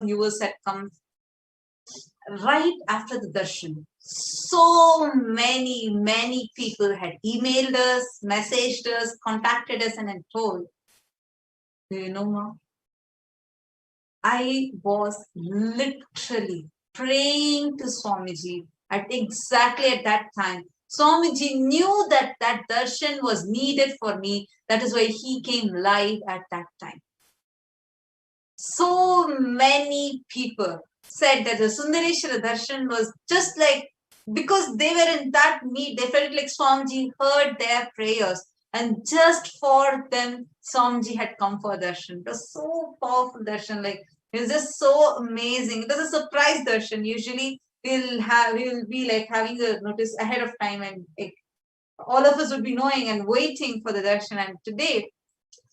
viewers had come right after the darshan. So many people had emailed us, messaged us, contacted us, and told, do you know, Ma? I was literally praying to Swamiji exactly at that time. Swamiji knew that that darshan was needed for me. That is why he came live at that time. So many people said that the Sundareshwara darshan was just like, because they were in that meet, they felt like Swamiji heard their prayers. And just for them, Swamiji had come for darshan. It was so powerful darshan. Like, it was just so amazing. It was a surprise darshan. Usually we'll be like having a notice ahead of time, and like, all of us would be knowing and waiting for the darshan. And today,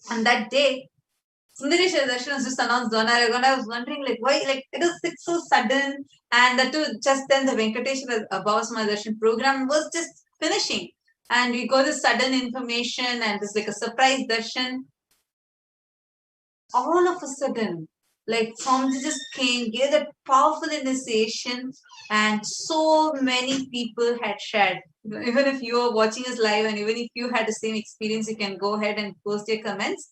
on that day, Sundareshwara darshan was just announced on Aragon. I was wondering, like, why, like, it was like so sudden, and that too, just then the Venkateshwara Bhavasma darshan program was just finishing, and we got this sudden information, and it's like a surprise darshan. All of a sudden, like, Swamiji just came, gave that powerful initiation, and so many people had shared. Even if you are watching us live, and even if you had the same experience, you can go ahead and post your comments.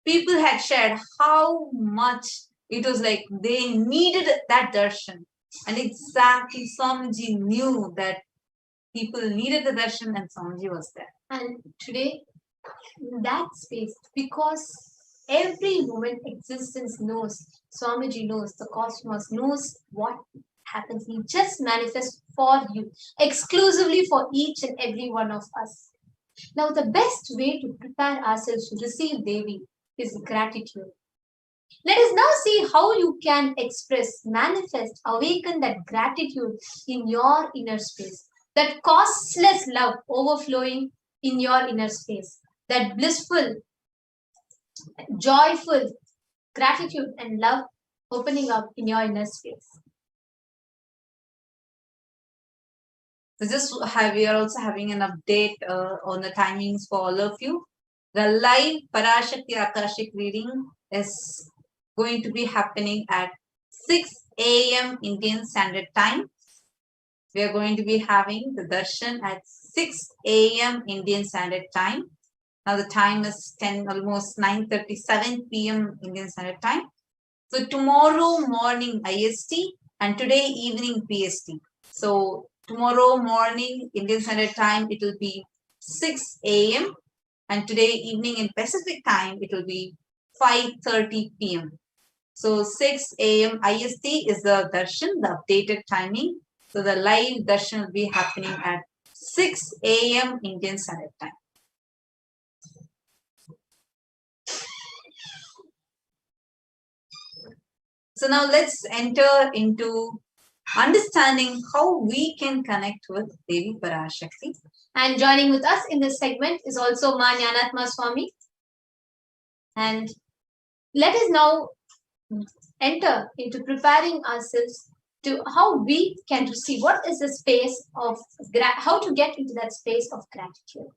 People had shared how much it was like they needed that darshan. And exactly, Swamiji knew that people needed the darshan, and Swamiji was there. And today, in that space, because every moment existence knows, Swamiji knows, the cosmos knows what happens. He just manifests for you, exclusively for each and every one of us. Now, the best way to prepare ourselves to receive Devi is gratitude. Let us now see how you can express, manifest, awaken that gratitude in your inner space, that costless love overflowing in your inner space, that blissful, joyful gratitude and love opening up in your inner space. So we are also having an update on the timings for all of you. The live Parashakti Akashic reading is going to be happening at 6 a.m. Indian Standard Time. We are going to be having the darshan at 6 a.m. Indian Standard Time. Now the time is almost 9:37 p.m. Indian Standard Time. So tomorrow morning IST and today evening PST. So tomorrow morning Indian Standard Time, it will be 6 a.m. and today evening in Pacific Time, it will be 5:30 p.m. So 6 a.m. IST is the darshan, the updated timing. So the live darshan will be happening at 6 a.m. Indian Standard Time. So now let's enter into understanding how we can connect with Devi Parashakti. And joining with us in this segment is also Ma Jnanatma Swami. And let us now enter into preparing ourselves to how we can receive. What is the space of, how to get into that space of gratitude.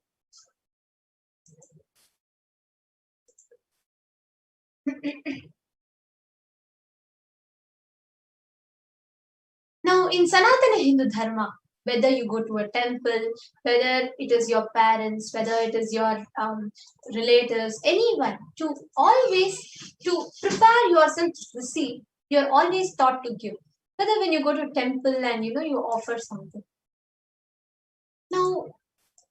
Now, in Sanatana Hindu Dharma, whether you go to a temple, whether it is your parents, whether it is your relatives, anyone, to prepare yourself to receive, you're always taught to give. Whether when you go to a temple and you offer something. Now,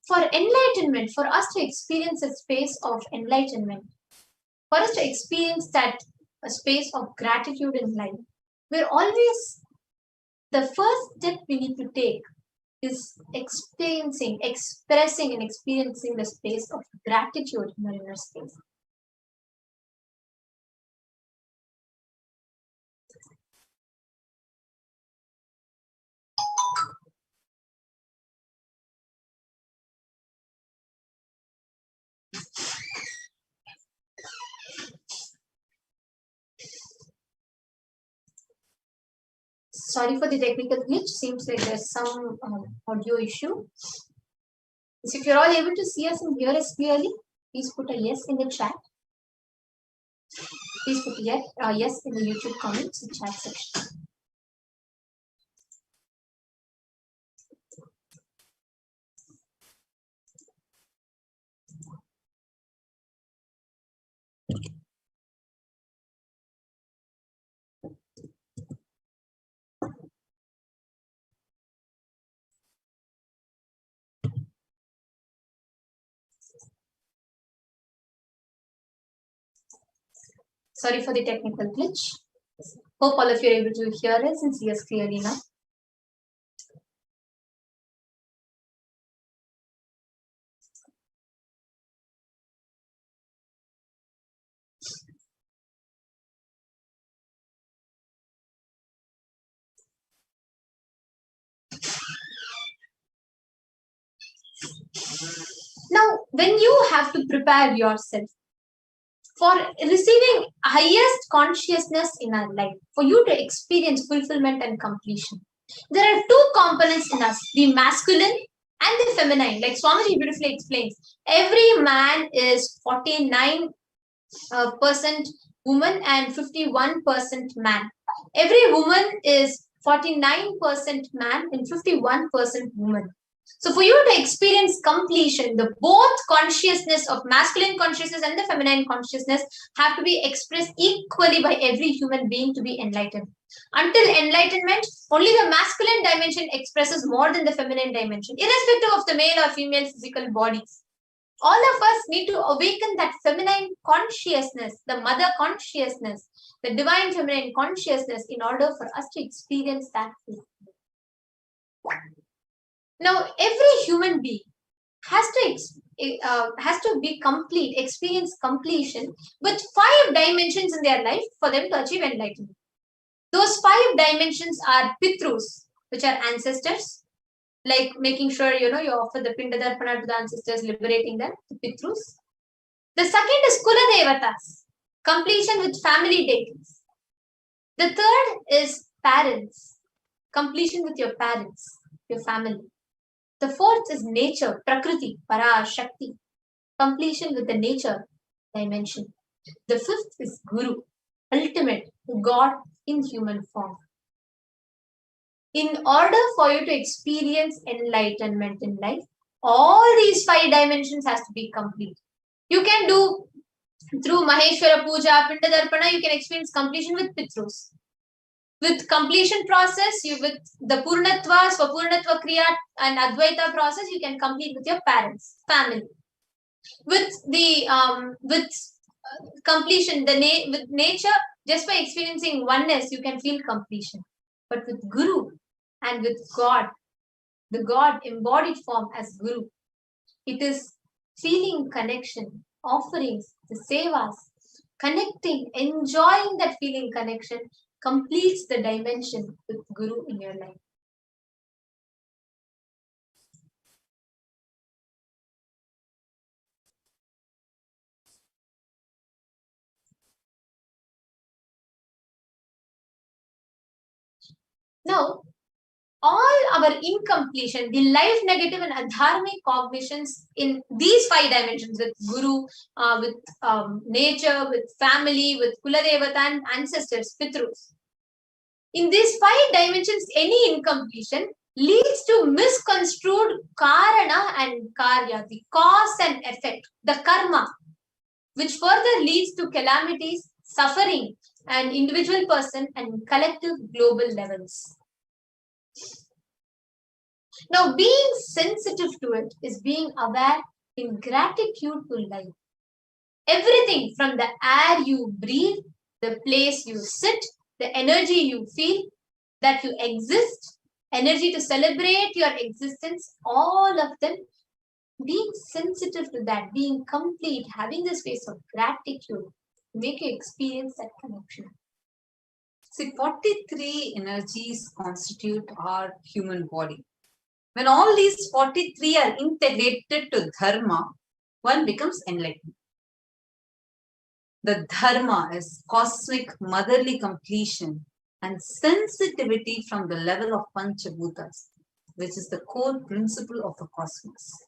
for enlightenment, for us to experience a space of enlightenment, for us to experience that a space of gratitude in life, we're always, the first step we need to take is expressing and experiencing the space of gratitude in our inner space. Sorry for the technical glitch. Seems like there's some audio issue. So if you're all able to see us and hear us clearly, please put a yes in the chat. Please put yes in the YouTube comments and chat section. Sorry for the technical glitch. Hope all of you are able to hear us and see us clearly now. Now, when you have to prepare yourself for receiving highest consciousness in our life, for you to experience fulfillment and completion, there are two components in us, the masculine and the feminine. Like Swamiji beautifully explains, every man is 49% woman and 51% man. Every woman is 49% man and 51% woman. So for you to experience completion, the both consciousness of masculine consciousness and the feminine consciousness have to be expressed equally by every human being to be enlightened. Until enlightenment, only the masculine dimension expresses more than the feminine dimension, irrespective of the male or female physical bodies. All of us need to awaken that feminine consciousness, the mother consciousness, the divine feminine consciousness in order for us to experience that. Now, every human being has to be complete, experience completion with 5 dimensions in their life for them to achieve enlightenment. Those 5 dimensions are Pitrus, which are ancestors, like making sure you offer the Pindadarpana to the ancestors, liberating them, the Pitrus. The second is Kula Devatas, completion with family deities. The third is parents, completion with your parents, your family. The fourth is nature, Prakriti, Parashakti, completion with the nature dimension. The fifth is Guru, ultimate, God in human form. In order for you to experience enlightenment in life, all these 5 dimensions has to be complete. You can do through Maheshwara Puja, Pindadarpana, you can experience completion with Pitrus. With completion process, with the Purnatva, Swapurnatva Kriya and Advaita process, you can complete with your parents, family. With the completion, with nature, just by experiencing oneness, you can feel completion. But with Guru and with God, the God embodied form as Guru, it is feeling connection, offerings, the sevas, connecting, enjoying that feeling connection completes the dimension with Guru in your life. Now, all our incompletion, the life negative and adharmic cognitions in these 5 dimensions with Guru, with nature, with family, with Kuladevata and ancestors, Pitrus. In these 5 dimensions, any incompletion leads to misconstrued Karana and Karya, the cause and effect, the karma, which further leads to calamities, suffering, and individual person and collective global levels. Now, being sensitive to it is being aware in gratitude to life. Everything from the air you breathe, the place you sit, the energy you feel, that you exist, energy to celebrate your existence, all of them, being sensitive to that, being complete, having this space of gratitude, make you experience that connection. See, 43 energies constitute our human body. When all these 43 are integrated to dharma, one becomes enlightened. The dharma is cosmic motherly completion and sensitivity from the level of Panchabhutas, which is the core principle of the cosmos.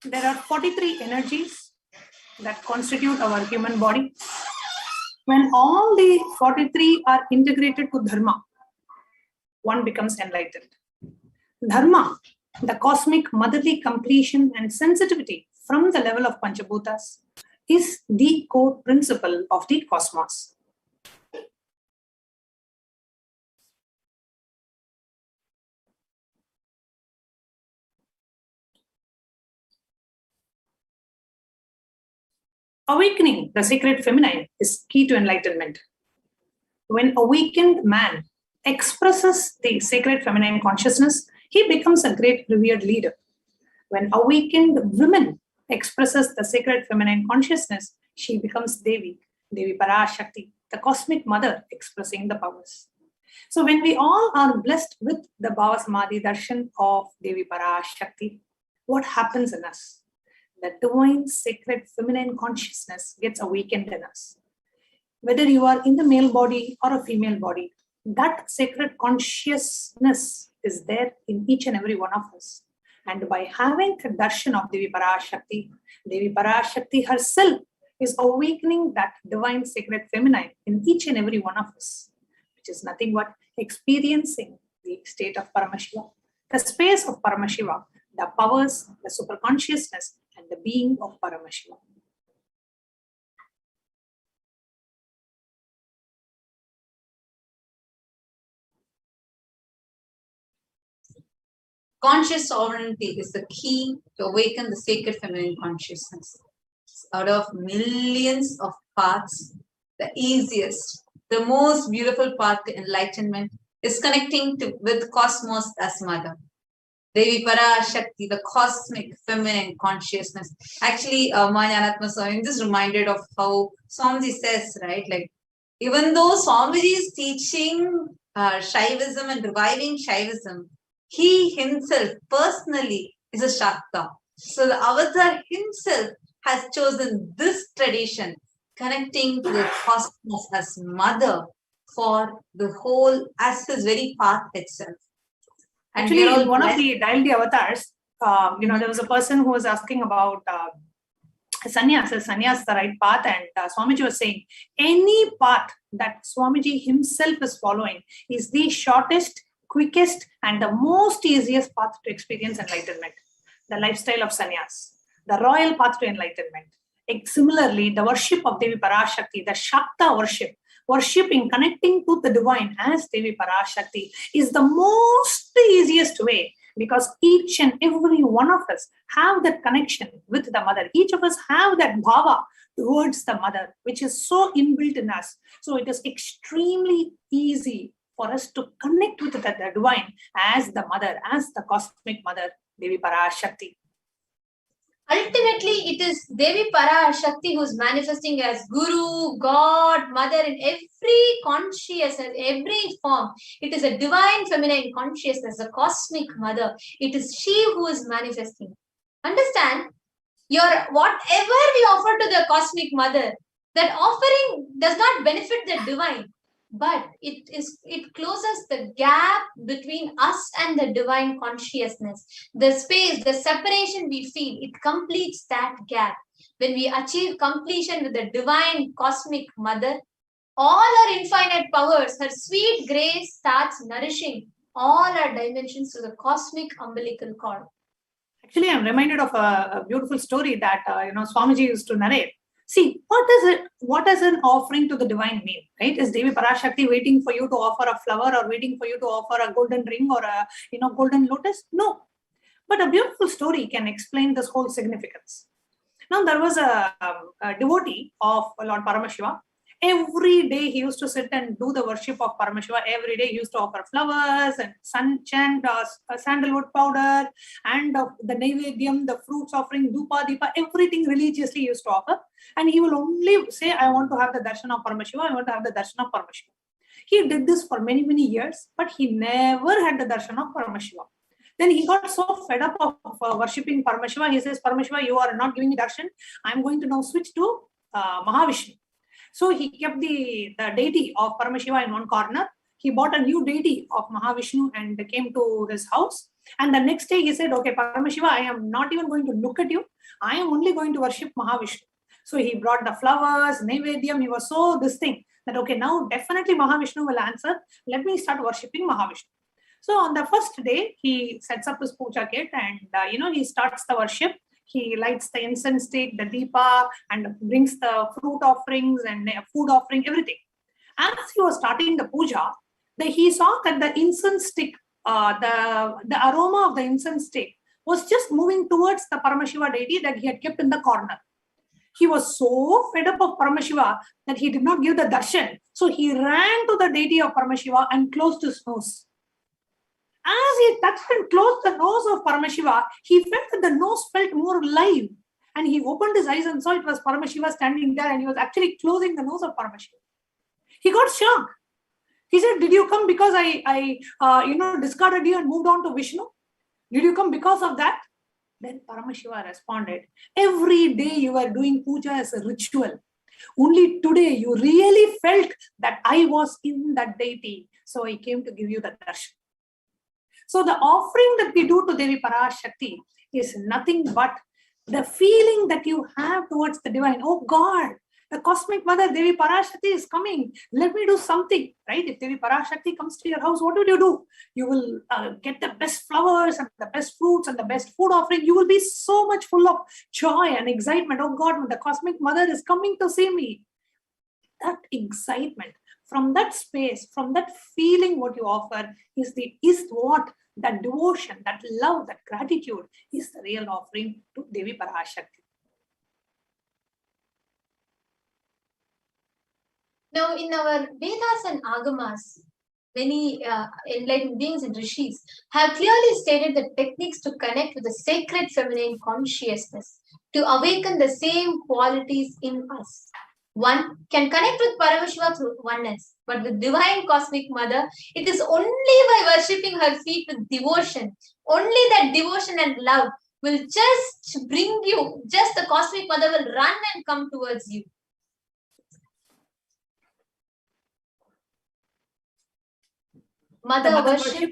There are 43 energies that constitute our human body. When all the 43 are integrated to Dharma, one becomes enlightened. Dharma, the cosmic motherly completion and sensitivity from the level of Panchabhutas, is the core principle of the cosmos. Awakening the sacred feminine is key to enlightenment. When awakened man expresses the sacred feminine consciousness, he becomes a great revered leader. When awakened woman expresses the sacred feminine consciousness, she becomes Devi, Devi Parashakti, the cosmic mother expressing the powers. So when we all are blessed with the Bhava Samadhi darshan of Devi Parashakti, what happens in us? The divine sacred feminine consciousness gets awakened in us. Whether you are in the male body or a female body, that sacred consciousness is there in each and every one of us. And by having the darshan of Devi Parashakti herself is awakening that divine sacred feminine in each and every one of us, which is nothing but experiencing the state of Paramashiva, the space of Paramashiva, the powers, the superconsciousness, and the being of Paramashiva. Conscious sovereignty is the key to awaken the sacred feminine consciousness. Out of millions of paths, the easiest, the most beautiful path to enlightenment is connecting with cosmos as mother. Devi Parashakti, the cosmic feminine consciousness. Actually, Mayanatma Swami, I'm just reminded of how Swamiji says, right? Like, even though Swamiji is teaching Shaivism and reviving Shaivism, he himself personally is a Shakta. So the avatar himself has chosen this tradition, connecting to the cosmos as mother for the whole, as his very path itself. And actually, in one of the Diality avatars, there was a person who was asking about sannyas. Is sannyas the right path? And Swamiji was saying, any path that Swamiji himself is following is the shortest, quickest, and the most easiest path to experience enlightenment. The lifestyle of sannyas, the royal path to enlightenment. Similarly, the worship of Devi Parashakti, the Shakta worship, worshipping, connecting to the divine as Devi Parashakti is the most easiest way, because each and every one of us have that connection with the mother. Each of us have that bhava towards the mother, which is so inbuilt in us. So it is extremely easy for us to connect with the divine as the mother, as the cosmic mother, Devi Parashakti. Ultimately, it is Devi Parashakti who is manifesting as Guru, God, Mother in every consciousness, every form. It is a divine feminine consciousness, a cosmic mother. It is she who is manifesting. Understand? Whatever we offer to the cosmic mother, that offering does not benefit the divine, but it closes the gap between us and the divine consciousness. The space, the separation we feel, it completes that gap. When we achieve completion with the divine cosmic mother, all our infinite powers, her sweet grace starts nourishing all our dimensions to the cosmic umbilical cord. Actually, I'm reminded of a beautiful story that Swamiji used to narrate. See, what does an offering to the divine mean, right? Is Devi Parashakti waiting for you to offer a flower, or waiting for you to offer a golden ring or a golden lotus? No. But a beautiful story can explain this whole significance. Now, there was a devotee of Lord Paramashiva. Every day he used to sit and do the worship of Paramashiva. Every day he used to offer flowers and sandalwood powder, and the Naivedyam, the fruits offering, Dupa, Deepa, everything religiously he used to offer. And he will only say, I want to have the darshan of Paramashiva, I want to have the darshan of Paramashiva. He did this for many, many years, but he never had the darshan of Paramashiva. Then he got so fed up of worshipping Paramashiva. He says, Paramashiva, you are not giving me darshan. I'm going to now switch to Mahavishnu. So he kept the deity of Paramashiva in one corner. He bought a new deity of Mahavishnu and came to his house. And the next day he said, okay, Paramashiva, I am not even going to look at you. I am only going to worship Mahavishnu. So he brought the flowers, Naivedyam. He was so this thing that, okay, now definitely Mahavishnu will answer. Let me start worshipping Mahavishnu. So on the first day, he sets up his puja kit and, he starts the worship. He lights the incense stick, the deepa, and brings the fruit offerings and food offering, everything. As he was starting the puja, he saw that the incense stick, the aroma of the incense stick was just moving towards the Paramashiva deity that he had kept in the corner. He was so fed up of Paramashiva that he did not give the darshan. So he ran to the deity of Paramashiva and closed his nose. As he touched and closed the nose of Paramashiva, he felt that the nose felt more alive. And he opened his eyes and saw it was Paramashiva standing there, and he was actually closing the nose of Paramashiva. He got shocked. He said, did you come because I discarded you and moved on to Vishnu? Did you come because of that? Then Paramashiva responded, every day you are doing puja as a ritual. Only today you really felt that I was in that deity. So I came to give you the darshan. So the offering that we do to Devi Parashakti is nothing but the feeling that you have towards the divine. Oh God, the cosmic mother Devi Parashakti is coming. Let me do something, right? If Devi Parashakti comes to your house, what will you do? You will get the best flowers and the best fruits and the best food offering. You will be so much full of joy and excitement. Oh God, the cosmic mother is coming to see me. That excitement, from that space, from that feeling, what you offer is what that devotion, that love, that gratitude is the real offering to Devi Parashakti. Now, in our Vedas and Agamas, many enlightened beings and rishis have clearly stated the techniques to connect with the sacred feminine consciousness, to awaken the same qualities in us. One can connect with Paramashiva through oneness, but with Divine Cosmic Mother, it is only by worshipping her feet with devotion. Only that devotion and love will just bring you, just the Cosmic Mother will run and come towards you. Mother worship.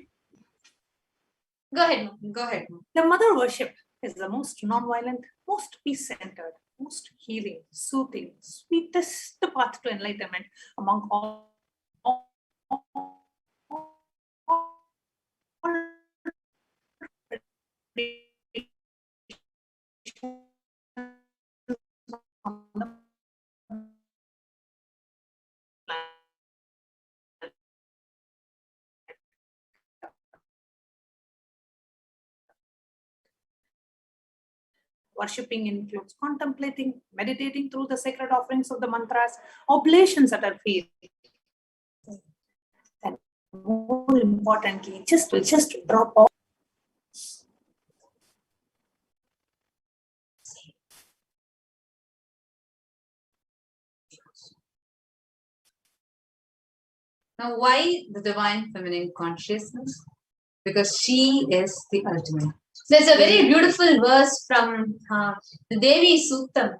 Go ahead. Go ahead. The mother worship is the most non-violent, most peace-centered, most healing, soothing, sweetest path to enlightenment among all Worshipping includes contemplating, meditating through the sacred offerings of the mantras, oblations at her feet. And more importantly, just drop off. Now, why the divine feminine consciousness? Because she is the ultimate. There's a very beautiful verse from the Devi Suktam.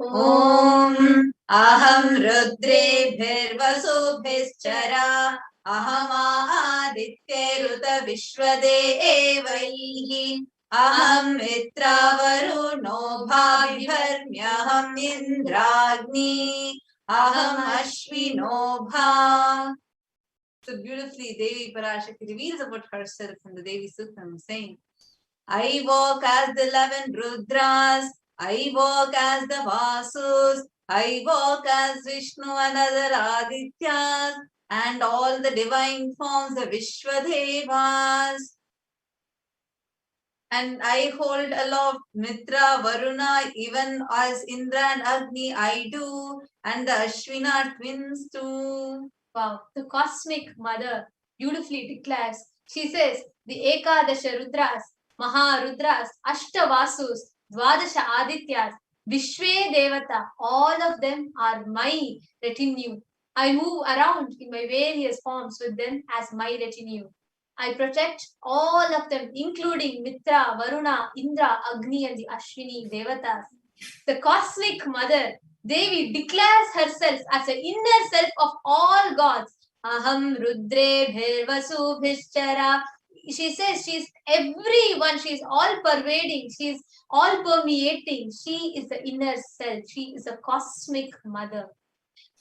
Om aham rudre bhirvasubhischara aham adityaruta vishwadevaihi aham mitravaruno bhabhyarmyaham indragni aham ashvino bha. So beautifully, Devi Parashakti reveals about herself in the Devi Suktam, saying, I walk as the 11 Rudras, I walk as the Vasus, I walk as Vishnu and other Adityas, and all the divine forms, the Vishwadevas. And I hold aloft Mitra, Varuna, even as Indra and Agni I do, and the Ashwina twins too. Wow, the Cosmic Mother beautifully declares, she says, the Ekadasha Rudras, Maharudras, Ashtavasus, Dvadasha Adityas, Vishwe Devata, all of them are my retinue. I move around in my various forms with them as my retinue. I protect all of them, including Mitra, Varuna, Indra, Agni, and the Ashwini Devatas. The Cosmic Mother, Devi, declares herself as the inner self of all gods. Aham Rudre Bhirvasu Bhischara. she says she's everyone, she's all pervading, she's all permeating. She is the inner self, she is a cosmic mother.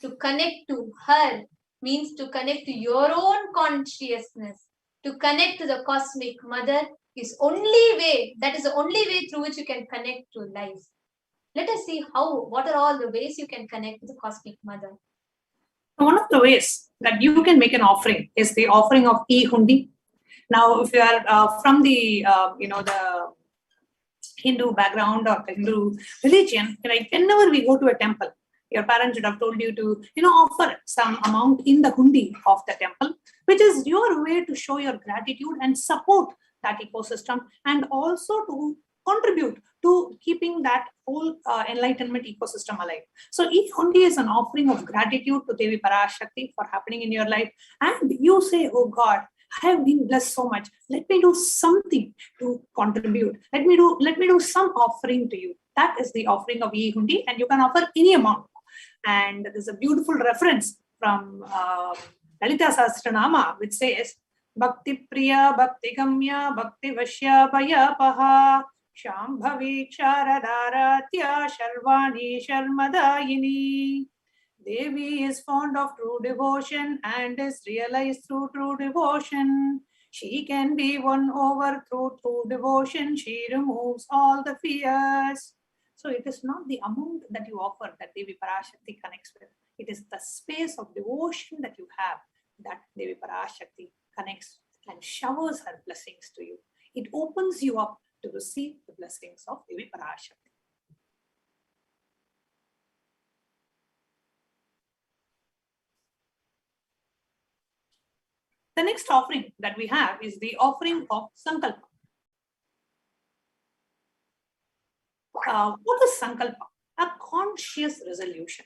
To connect to her means to connect to your own consciousness. To connect to the cosmic mother is only way, that is the only way through which you can connect to life. Let us see what are all the ways you can connect to the cosmic mother. One of the ways that you can make an offering is the offering of e-hundi. Now, if you are from the the Hindu background or the Hindu religion, right? Whenever we go to a temple, your parents would have told you to offer some amount in the hundi of the temple, which is your way to show your gratitude and support that ecosystem, and also to contribute to keeping that whole enlightenment ecosystem alive. So each hundi is an offering of gratitude to Devi Parashakti for happening in your life, and you say, oh God, I have been blessed so much. Let me do something to contribute. Let me do some offering to you. That is the offering of e-hundi, and you can offer any amount. And there's a beautiful reference from Lalita Sahasranama, which says, Bhakti Priya, Bhakti Gamya, Bhakti Vashya Payapaha, Shambhavi Ksharadaratya Sharvani Sharmadayini. Devi is fond of true devotion and is realized through true devotion. She can be won over through true devotion. She removes all the fears. So it is not the amount that you offer that Devi Parashakti connects with. It is the space of devotion that you have that Devi Parashakti connects and showers her blessings to you. It opens you up to receive the blessings of Devi Parashakti. The next offering that we have is the offering of Sankalpa. What is Sankalpa? A conscious resolution.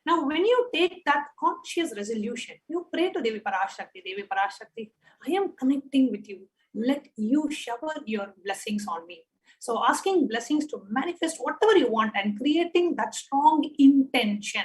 Now, when you take that conscious resolution, you pray to Devi Parashakti. Devi Parashakti, I am connecting with you. Let you shower your blessings on me. So asking blessings to manifest whatever you want and creating that strong intention.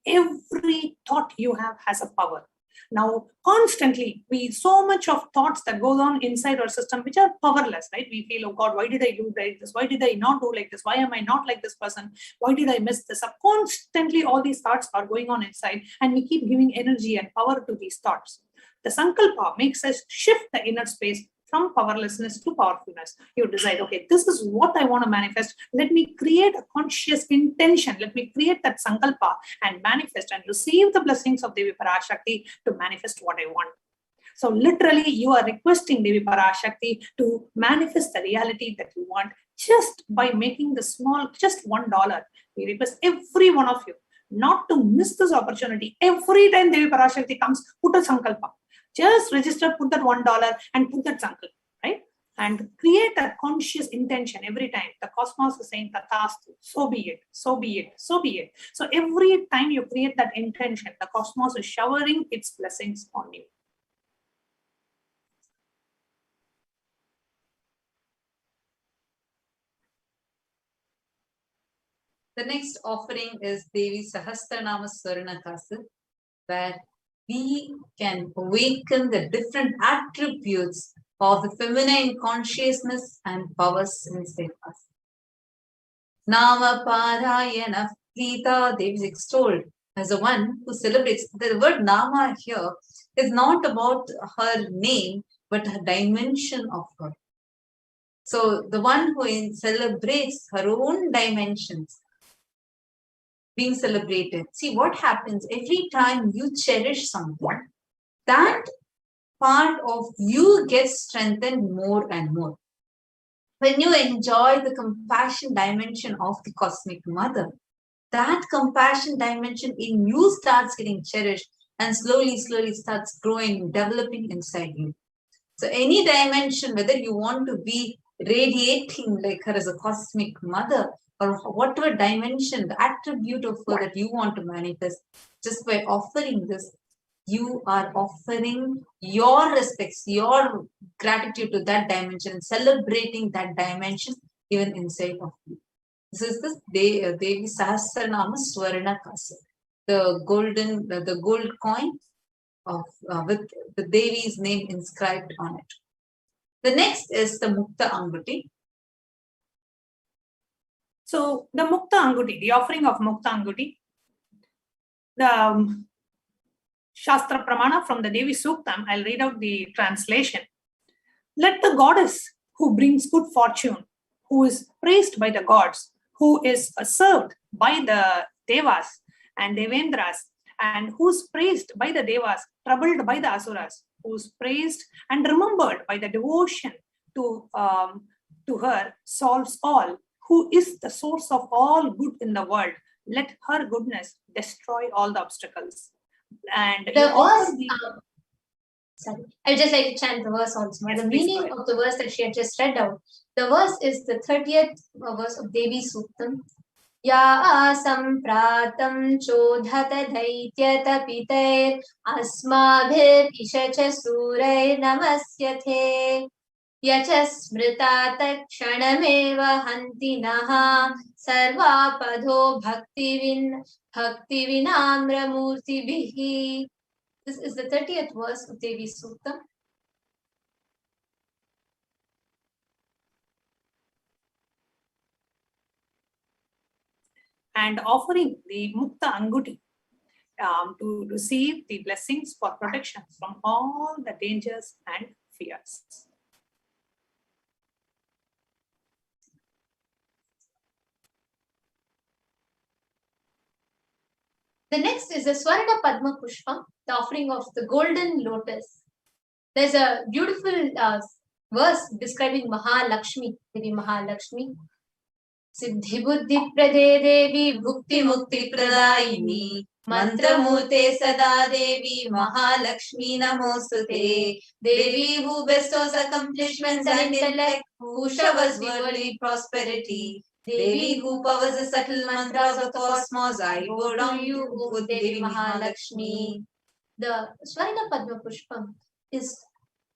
Every thought you have has a power. Now, constantly, so much of thoughts that goes on inside our system, which are powerless, right? We feel, oh God, why did I do like this? Why did I not do like this? Why am I not like this person? Why did I mess this up? Constantly, all these thoughts are going on inside, and we keep giving energy and power to these thoughts. The Sankalpa makes us shift the inner space from powerlessness to powerfulness. You decide, okay, this is what I want to manifest. Let me create a conscious intention. Let me create that Sankalpa and manifest and receive the blessings of Devi Parashakti to manifest what I want. So literally, you are requesting Devi Parashakti to manifest the reality that you want just by making the small, just $1. We request every one of you not to miss this opportunity. Every time Devi Parashakti comes, put a Sankalpa. Just register, put that $1 and put that Sankalpa, right? And create a conscious intention every time. The cosmos is saying, Tathastu, so be it, so be it, so be it. So every time you create that intention, the cosmos is showering its blessings on you. The next offering is Devi Sahasranama Swaranakasa, where we can awaken the different attributes of the feminine consciousness and powers inside us. Nama Parayana Geeta Devi is extolled as the one who celebrates. The word Nama here is not about her name, but her dimension of her. So the one who celebrates her own dimensions being celebrated. See what happens every time you cherish something, that part of you gets strengthened more and more. When you enjoy the compassion dimension of the cosmic mother, that compassion dimension in you starts getting cherished and slowly starts growing, developing inside you. So any dimension, whether you want to be radiating like her as a cosmic mother, or whatever dimension, the attribute of her that you want to manifest, just by offering this, you are offering your respects, your gratitude to that dimension, celebrating that dimension even inside of you. This is the Devi Sahasranama Swaranakasa, the gold coin of with the Devi's name inscribed on it. The next is the Mukta Anguti. So the Mukta Anguti, the offering of Mukta Anguti, the Shastra Pramana from the Devi Suktam, I'll read out the translation. Let the goddess who brings good fortune, who is praised by the gods, who is served by the Devas and Devendras, and who's praised by the Devas, troubled by the Asuras, who's praised and remembered by the devotion to her, solves all, who is the source of all good in the world. Let her goodness destroy all the obstacles. And the verse, sorry, I would just like to chant the verse also. Yes, the meaning of the verse that she had just read out. The verse is the 30th verse of Devi Suktam. Ya sampratam chodhata daityata pitair asmabhir ishacha surai namasyathe yacha smrita takshanameva hanti naha sarvapadho bhakti vinamra murti bihi. This is the 30th verse of Devi Suktam. And offering the Mukta Anguti to receive the blessings for protection from all the dangers and fears. The next is the Swarna Padma Pushpam, the offering of the golden lotus. There's a beautiful verse describing Mahalakshmi, Devi Mahalakshmi. Siddhi Buddhi Prade Devi Bhukti Mukti Pradayini Mantramurte Sada Devi Mahalakshmi Namostute. Devi who bestows accomplishments and intellect, who showers worldly prosperity. Devi who powers the subtle mantras of cosmos, I bow down to you, O Devi Mahalakshmi. The Swarna Padma Pushpam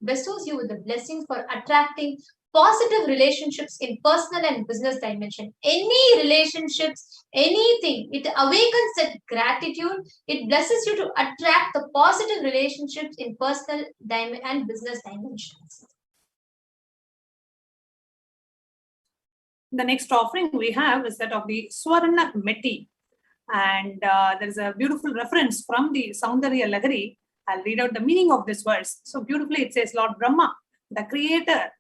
bestows you with the blessing for attracting positive relationships in personal and business dimension. Any relationships, anything, it awakens that gratitude. It blesses you to attract the positive relationships in personal and business dimensions. The next offering we have is that of the Swarna Meti. And there is a beautiful reference from the Saundarya Lagari. I'll read out the meaning of this verse. So beautifully it says, Lord Brahma, the creator,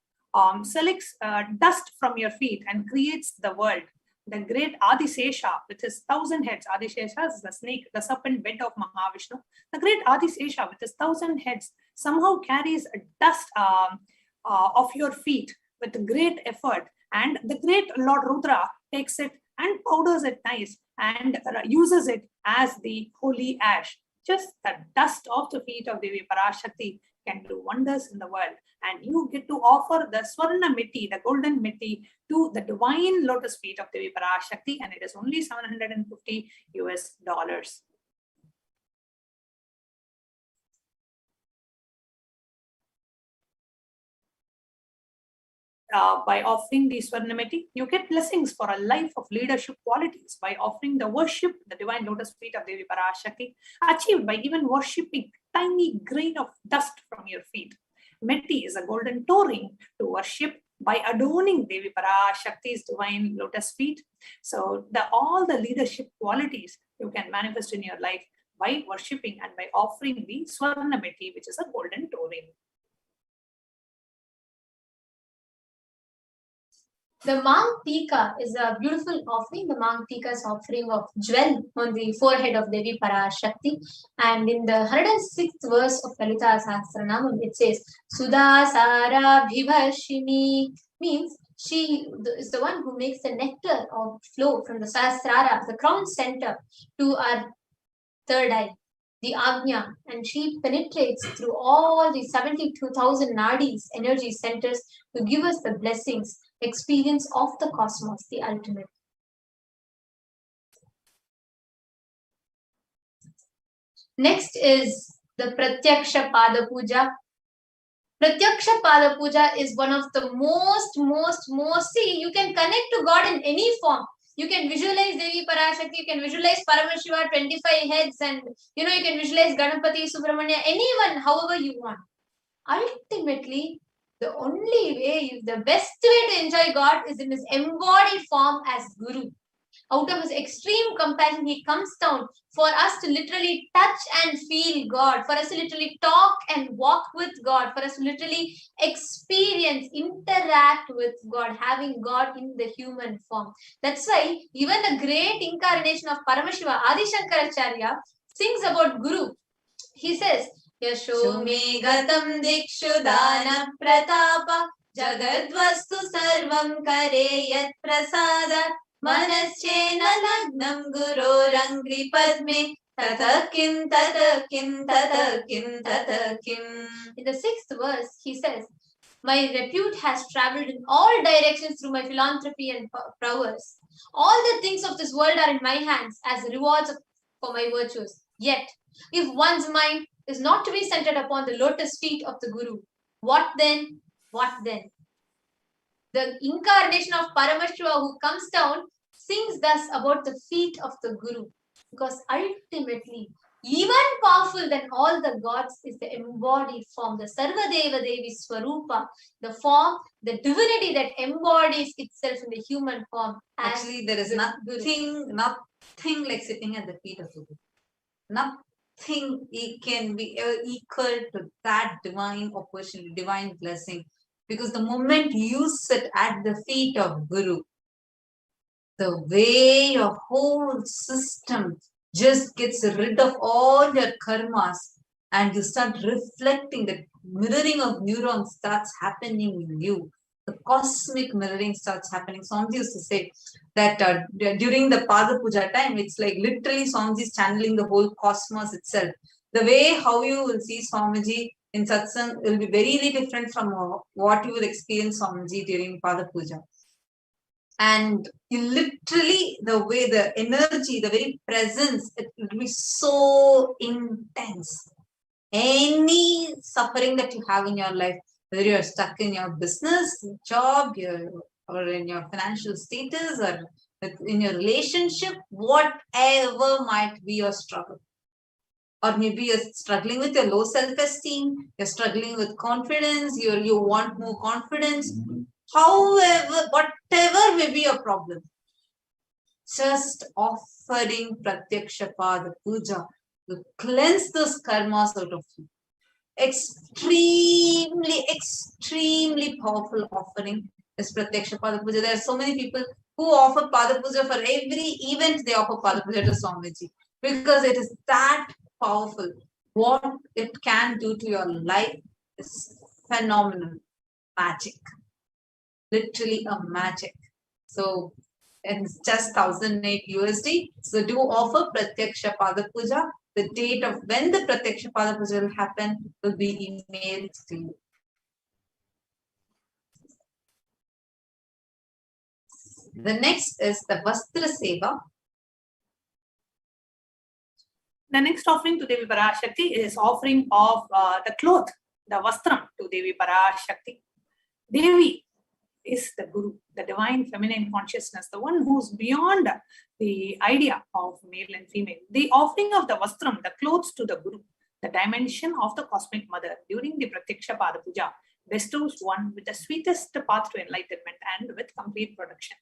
selects dust from your feet and creates the world. The great Adisesha with his 1,000 heads, Adisesha is the snake, the serpent bed of Mahavishnu. The great Adisesha with his 1,000 heads somehow carries a dust of your feet with great effort. And the great Lord Rudra takes it and powders it nice and uses it as the holy ash. Just the dust of the feet of Devi Parashakti can do wonders in the world. And you get to offer the Swarna Meti, the golden Meti, to the divine lotus feet of Devi Parashakti, and it is only $750 US. By offering the Swarnameti, you get blessings for a life of leadership qualities by offering the worship, the divine lotus feet of Devi Parashakti, achieved by even worshipping tiny grain of dust from your feet. Meti is a golden toe ring to worship by adorning Devi Parashakti's divine lotus feet. So all the leadership qualities you can manifest in your life by worshipping and by offering the Swarnameti, which is a golden toe ring. The Mang Tika is a beautiful offering. The Mang Tika is offering of jewel on the forehead of Devi Parashakti. And in the 106th verse of Lalita Sahasranamam, it says, Sudasara Bhivarshini, means she is the one who makes the nectar of flow from the Sahasrara, the crown center, to our third eye, the Agnya, and she penetrates through all the 72,000 nadis, energy centers, to give us the blessings, experience of the cosmos, the ultimate. Next is the Pratyaksha Pada Puja. Pratyaksha Pada Puja is one of the most, see, you can connect to God in any form. You can visualize Devi Parashakti, you can visualize Paramashiva, 25 heads, and you can visualize Ganapati, Subramanya, anyone, however you want. Ultimately, The only way, the best way to enjoy God is in his embodied form as Guru. Out of his extreme compassion, he comes down for us to literally touch and feel God, for us to literally talk and walk with God, for us to literally experience, interact with God, having God in the human form. That's why even the great incarnation of Paramashiva, Adi Shankaracharya, sings about Guru. He says, Yasho me gatam dikshu dana pratapa jagadvastu sarvam kare yat prasada Manaschena lagnam gurorangri padme tatakim tatakim tatakim tatakim. In the 6th verse, he says, my repute has traveled in all directions through my philanthropy and prowess. All the things of this world are in my hands as rewards for my virtues. Yet, if one's mind is not to be centered upon the lotus feet of the Guru, what then? What then? The incarnation of Paramashiva who comes down sings thus about the feet of the Guru, because ultimately, even powerful than all the gods is the embodied form, the Sarvadeva Devi Swarupa, the form, the divinity that embodies itself in the human form. Actually, there is nothing like sitting at the feet of the Guru. Nothing can be equal to that divine opportunity, divine blessing. Because the moment you sit at the feet of Guru, the way your whole system just gets rid of all your karmas and you start reflecting, the mirroring of neurons starts happening in you. The cosmic mirroring starts happening. Swamiji used to say that during the Pada Puja time, it's like literally Swamiji is channeling the whole cosmos itself. The way how you will see Swamiji in satsang will be very different from what you will experience Swamiji during Pada Puja. And you literally, the way, the energy, the very presence, it will be so intense. Any suffering that you have in your life, whether you're stuck in your business, job, or in your financial status, or in your relationship, whatever might be your struggle. Or maybe you're struggling with your low self-esteem, you're struggling with confidence, you want more confidence. However, whatever may be your problem, just offering Pratyaksha Pada Puja to cleanse those karmas out of you. Extremely powerful offering is Pratyaksha Pada Puja. There are so many people who offer Pada Puja for every event. They offer Pada Puja to Swamiji because it is that powerful. What it can do to your life is phenomenal. Magic. Literally a magic. So it's just 1008 USD. So do offer Pratyaksha Pada Puja. The date of when the Pratyaksha Pada Puja will happen will be emailed to you. The next is the Vastra Seva. The next offering to Devi Parashakti is offering of the cloth, the vastram to Devi Parashakti. Devi is the Guru, the divine feminine consciousness, the one who's beyond the idea of male and female. The offering of the vastram, the clothes to the Guru, the dimension of the cosmic mother during the Pratyaksha Pada Puja, bestows one with the sweetest path to enlightenment and with complete protection.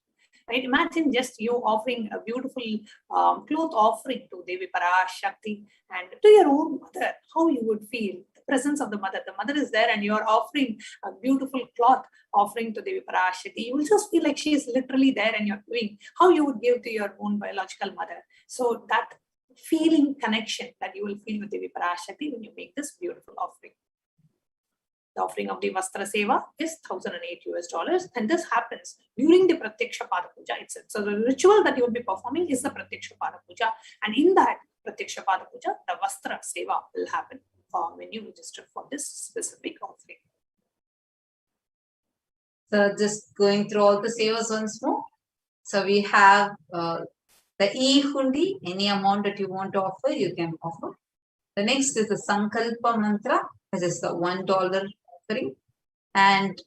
Right? Imagine just you offering a beautiful cloth offering to Devi Parashakti and to your own mother, how you would feel. The presence of the mother. The mother is there and you are offering a beautiful cloth offering to Devi Parashakti. You will just feel like she is literally there and you're doing how you would give to your own biological mother. So that feeling connection that you will feel with Devi Parashakti when you make this beautiful offering. The offering of the Vastra Seva is $1008, and this happens during the Pratyaksha Pada Puja itself. So the ritual that you will be performing is the Pratyaksha Pada Puja, and in that Pratyaksha Pada Puja, the Vastra Seva will happen when you register for this specific offering. So just going through all the sevas once more. So we have the E-Hundi, any amount that you want to offer, you can offer. The next is the Sankalpa Mantra, which is the $1 offering. And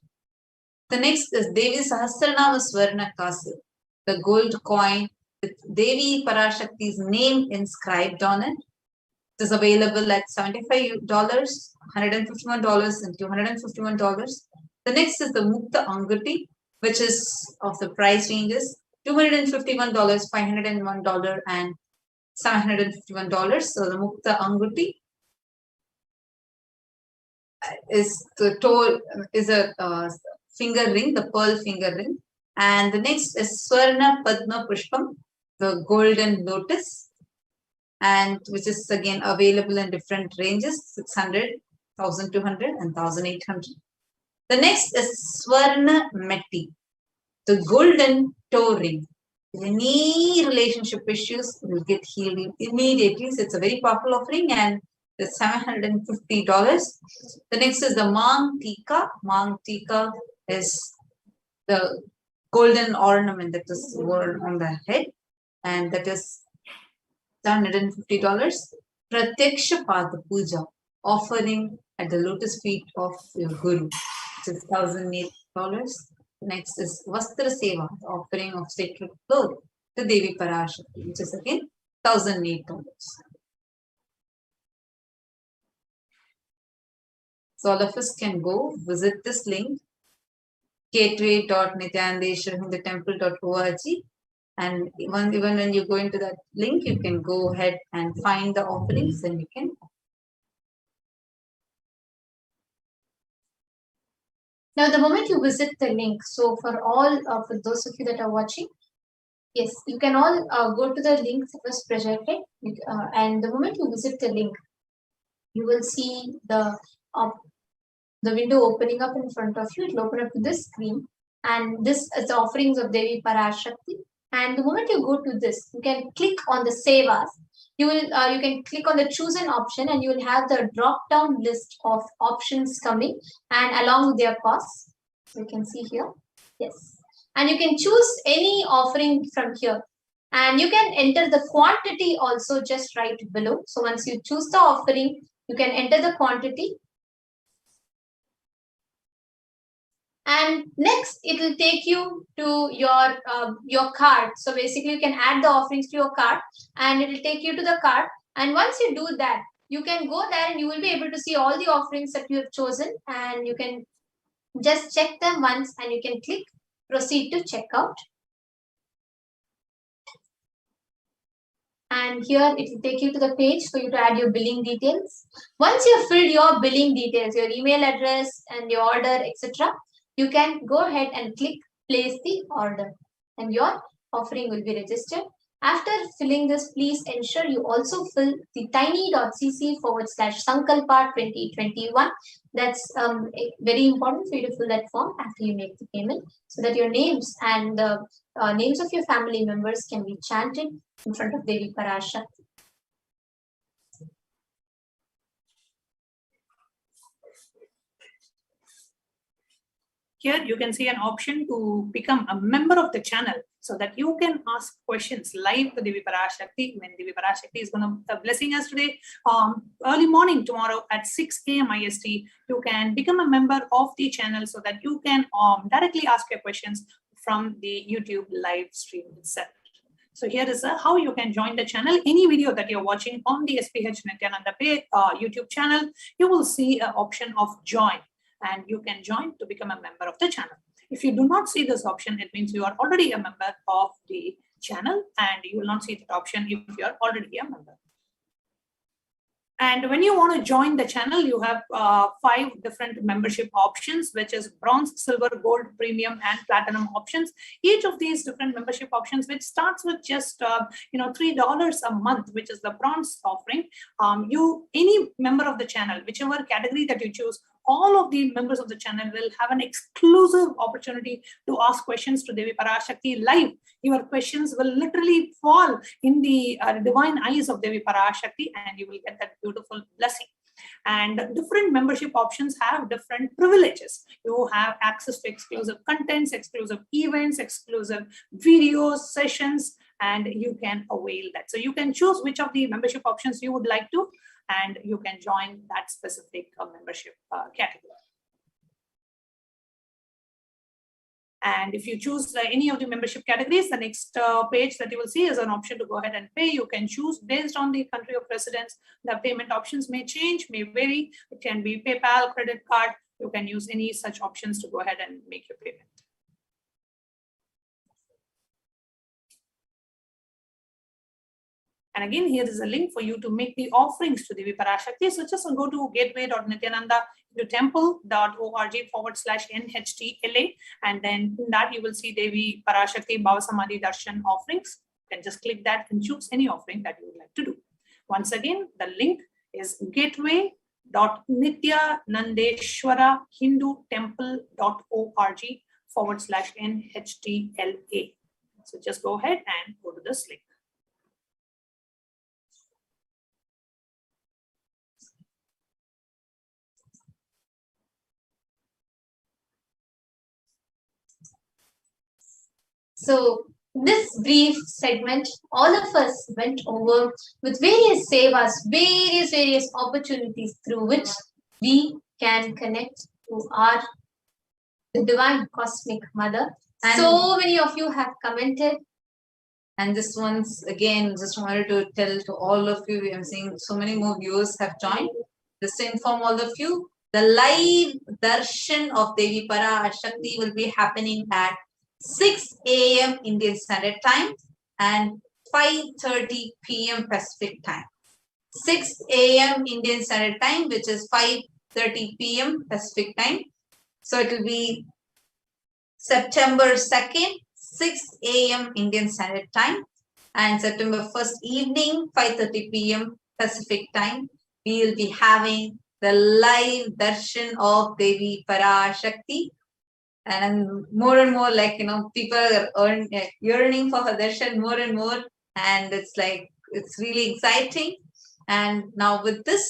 the next is Devi Sahasranama Swarna Kasu, the gold coin with Devi Parashakti's name inscribed on it. It is available at $75, $151, and $251. The next is the Mukta Anguti, which is of the price ranges $251, $501, and $751. So the Mukta Anguti is a finger ring, the pearl finger ring. And the next is Swarna Padma Pushpam, the golden lotus, and which is again available in different ranges, 600, 1200, and 1800. The next is Swarna Metti, the golden toe ring. Any relationship issues will get healed immediately. So it's a very popular offering, and it's $750. The next is the Mang Tika. Mang Tika is the golden ornament that is worn on the head, and that is $750. Pratyaksha Pada Puja, offering at the lotus feet of your Guru, which is $1,008. Next is Vastra Seva, offering of sacred cloth to Devi Parashakti, which is again $1,008. So all of us can go visit this link, gateway.nithyanandeshwarhindutemple.org, and even when you go into that link, you can go ahead and find the offerings, and you can. Now, the moment you visit the link, so for those of you that are watching, yes, you can all go to the link that was projected, and the moment you visit the link, you will see the window opening up in front of you. It will open up to this screen, and this is the offerings of Devi Parashakti. And the moment you go to this, you can click on the Sevas. You can click on the chosen option, and you will have the drop-down list of options coming, and along with their costs. So you can see here, yes, and you can choose any offering from here, and you can enter the quantity also just right below. So once you choose the offering, you can enter the quantity. And next, it will take you to your cart. So basically, you can add the offerings to your cart, and it will take you to the cart. And once you do that, you can go there, and you will be able to see all the offerings that you have chosen, and you can just check them once, and you can click proceed to checkout. And here it will take you to the page for you to add your billing details. Once you have filled your billing details, your email address and your order, etc., you can go ahead and click place the order, and your offering will be registered. After filling this, please ensure you also fill the tiny.cc/Sankalpa 2021. That's very important for you to fill that form after you make the payment, so that your names and the names of your family members can be chanted in front of Devi Parashakti. Here you can see an option to become a member of the channel, so that you can ask questions live to Devi Parashakti when Devi Parashakti is going to be blessing us today. Early morning tomorrow at 6 a.m. IST, you can become a member of the channel, so that you can directly ask your questions from the YouTube live stream itself. So here is how you can join the channel. Any video that you're watching on the HDH Nithyananda YouTube channel, you will see an option of join, and you can join to become a member of the channel. If you do not see this option, it means you are already a member of the channel, and you will not see that option if you are already a member. And when you want to join the channel, you have 5 different membership options, which is bronze, silver, gold, premium, and platinum options. Each of these different membership options, which starts with just $3 a month, which is the bronze offering. Any member of the channel, whichever category that you choose, all of the members of the channel will have an exclusive opportunity to ask questions to Devi Parashakti live. Your questions will literally fall in the divine eyes of Devi Parashakti, and you will get that beautiful blessing. And different membership options have different privileges. You have access to exclusive contents, exclusive events, exclusive videos, sessions, and you can avail that. So you can choose which of the membership options you would like to, and you can join that specific membership category. And if you choose any of the membership categories, the next page that you will see is an option to go ahead and pay. You can choose based on the country of residence. The payment options may change, may vary. It can be PayPal, credit card, you can use any such options to go ahead and make your payment. And again, here is a link for you to make the offerings to Devi Parashakti. So just go to gateway.nithyananda.org/NHTLA, and then in that you will see Devi Parashakti Bhava Samadhi Darshan offerings. You can just click that and choose any offering that you would like to do. Once again, the link is gateway.nithyanandeshwara-hindu-temple.org/NHTLA. So just go ahead and go to this link. So this brief segment, all of us went over with various sevas, various opportunities through which we can connect to our divine cosmic mother. And so many of you have commented. And this once again, just wanted to tell to all of you, I'm seeing so many more viewers have joined. Just to inform all of you, the live darshan of Devi Parashakti will be happening at 6 a.m. Indian Standard Time and 5:30 p.m. Pacific Time. 6 a.m. Indian Standard Time, which is 5:30 p.m. Pacific Time. So it will be September 2nd, 6 a.m. Indian Standard Time, and September 1st evening, 5:30 p.m. Pacific Time. We will be having the live darshan of Devi Parashakti. And more, like, people are yearning for her darshan more and more. And it's like, it's really exciting. And now with this,